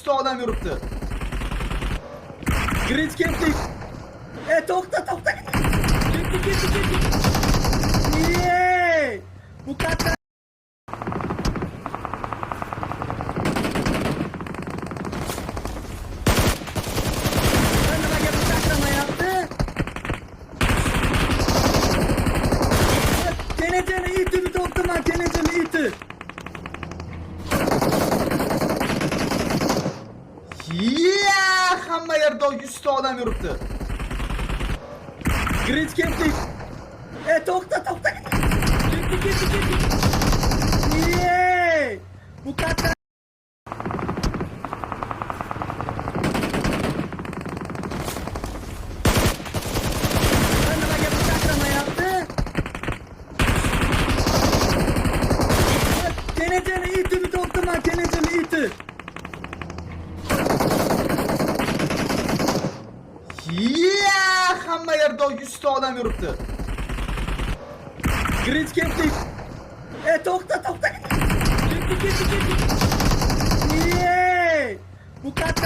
100 adam yuruptu. Grinch keptik. Tokta. Kettik. Niye? Bu kadar. Ben de bak bu saklama yaptı. Keneceni iti bir toktum ha. Keneceni iti. Ya hamma yerde 100 adam yuruptu. Grinch keptik. Tokta. Kettik. Niye? Bu kadar. Ben de bak bu saklama yaptı. Keneceni iti bir toktum ha. Keneceni iti. Ya hamma yerde 100 adam yuruptu. Grinch keptik. Tokta. Kettik. Niye? Bu kadar.